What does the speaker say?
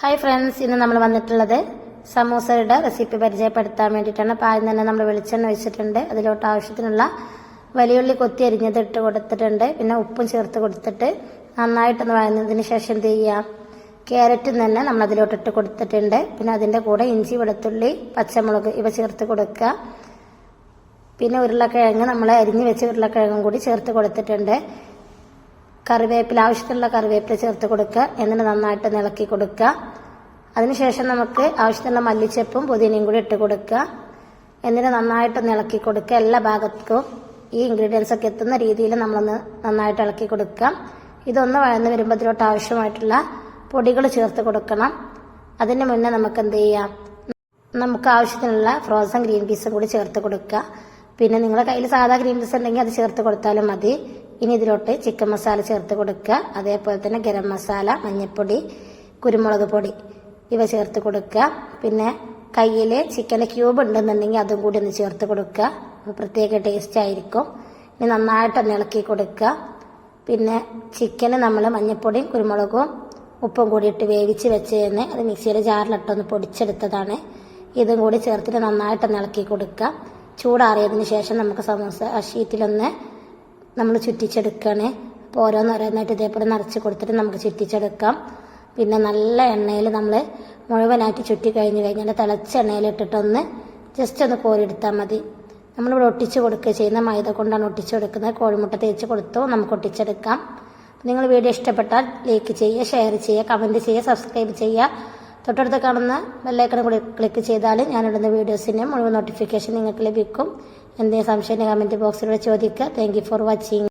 Hi friends, ഇന്ന് നമ്മൾ വന്നിട്ടുള്ളത് സമൂസയുടെ റെസിപ്പി പരിചയപ്പെടുത്താൻ വേണ്ടിയിട്ടാണ്. അപ്പോൾ ആദ്യം തന്നെ നമ്മൾ വെളിച്ചെണ്ണ ഒഴിച്ചിട്ടുണ്ട്. അതിലോട്ട് ആവശ്യത്തിനുള്ള വലിയുള്ളി കൊത്തി അരിഞ്ഞത് ഇട്ട് കൊടുത്തിട്ടുണ്ട്. പിന്നെ ഉപ്പും ചേർത്ത് കൊടുത്തിട്ട് നന്നായിട്ടൊന്ന് വഴന്നതിന് ശേഷം എന്ത് ചെയ്യാം, ക്യാരറ്റും തന്നെ നമ്മൾ അതിലോട്ട് ഇട്ട് കൊടുത്തിട്ടുണ്ട്. പിന്നെ അതിൻ്റെ കൂടെ ഇഞ്ചി, വെളുത്തുള്ളി, പച്ചമുളക് ഇവ ചേർത്ത് കൊടുക്കുക. പിന്നെ ഉരുളക്കിഴങ്ങ് നമ്മൾ അരിഞ്ഞ് വെച്ച് ഉരുളക്കിഴങ്ങും കൂടി ചേർത്ത് കൊടുത്തിട്ടുണ്ട്. കറിവേപ്പില, ആവശ്യത്തിനുള്ള കറിവേപ്പില ചേർത്ത് കൊടുക്കുക. എന്നിട്ട് നന്നായിട്ട് ഇളക്കി കൊടുക്കുക. അതിനുശേഷം നമുക്ക് ആവശ്യത്തിനുള്ള മല്ലിച്ചപ്പും പുതിനയും കൂടി ഇട്ട് കൊടുക്കുക. എന്നിട്ട് നന്നായിട്ട് ഇളക്കി കൊടുക്കുക. എല്ലാ ഭാഗത്തും ഈ ഇൻഗ്രീഡിയൻസ് ഒക്കെ എത്തുന്ന രീതിയിൽ നമ്മളൊന്ന് നന്നായിട്ട് ഇളക്കി കൊടുക്കുക. ഇതൊന്ന് വഴന്ന് വരുമ്പോൾ ഇതിലോട്ട് ആവശ്യമായിട്ടുള്ള പൊടികൾ ചേർത്ത് കൊടുക്കണം. അതിന് മുന്നേ നമുക്ക് എന്ത് ചെയ്യാം, നമുക്ക് ആവശ്യത്തിനുള്ള ഫ്രോസൺ ഗ്രീൻ പീസും കൂടി ചേർത്ത് കൊടുക്കുക. പിന്നെ നിങ്ങളുടെ കയ്യിൽ സാധാ ഗ്രീൻ പീസ് ഉണ്ടെങ്കിൽ അത് ചേർത്ത് കൊടുത്താലും മതി. ഇനി ഇതിലോട്ട് ചിക്കൻ മസാല ചേർത്ത് കൊടുക്കുക. അതേപോലെ തന്നെ ഗരം മസാല, മഞ്ഞൾപ്പൊടി, കുരുമുളക് പൊടി ഇവ ചേർത്ത് കൊടുക്കുക. പിന്നെ കയ്യിൽ ചിക്കൻ്റെ ക്യൂബ് ഉണ്ടെന്നുണ്ടെങ്കിൽ അതും കൂടി ഒന്ന് ചേർത്ത് കൊടുക്കുക. പ്രത്യേക ടേസ്റ്റ് ആയിരിക്കും. ഇനി നന്നായിട്ടൊന്ന് ഇളക്കി കൊടുക്കുക. പിന്നെ ചിക്കന് നമ്മൾ മഞ്ഞൾപ്പൊടിയും കുരുമുളകും ഉപ്പും കൂടി ഇട്ട് വേവിച്ച് വെച്ചതിന് അത് മിക്സിയുടെ ജാറിലിട്ടൊന്ന് പൊടിച്ചെടുത്തതാണ്. ഇതും കൂടി ചേർത്തിട്ട് നന്നായിട്ടൊന്ന് ഇളക്കി കൊടുക്കുക. ചൂടാറിയതിന് ശേഷം നമുക്ക് സമൂസ ഷീറ്റിലൊന്ന് നമ്മൾ ചുറ്റിച്ചെടുക്കുകയാണ്. അപ്പോൾ ഓരോന്നോരോന്നായിട്ട് ഇതേപോലെ നിറച്ച് കൊടുത്തിട്ട് നമുക്ക് ചുറ്റിച്ചെടുക്കാം. പിന്നെ നല്ല എണ്ണയിൽ നമ്മൾ മുഴുവനായിട്ട് ചുറ്റി കഴിഞ്ഞാൽ തിളച്ച എണ്ണയിലിട്ടിട്ടൊന്ന് ജസ്റ്റ് ഒന്ന് കോരിയെടുത്താൽ മതി. നമ്മളിവിടെ ഒട്ടിച്ച് കൊടുക്കുക ചെയ്യുന്ന മൈദ കൊണ്ടാണ് ഒട്ടിച്ച് കൊടുക്കുന്നത്. കോഴിമുട്ട തേച്ച് കൊടുത്തോ നമുക്ക് ഒട്ടിച്ചെടുക്കാം. നിങ്ങൾ വീഡിയോ ഇഷ്ടപ്പെട്ടാൽ ലൈക്ക് ചെയ്യുക, ഷെയർ ചെയ്യുക, കമൻറ്റ് ചെയ്യുക, സബ്സ്ക്രൈബ് ചെയ്യുക. തൊട്ടടുത്ത് കാണുന്ന ബെല്ലൈക്കൺ കൂടി ക്ലിക്ക് ചെയ്താൽ ഞാനിടുന്ന വീഡിയോസിൻ്റെ മുഴുവൻ നോട്ടിഫിക്കേഷൻ നിങ്ങൾക്ക് ലഭിക്കും. എന്തെങ്കിലും സംശയം കമൻറ്റ് ബോക്സിലൂടെ ചോദിക്കുക. Thank you for watching.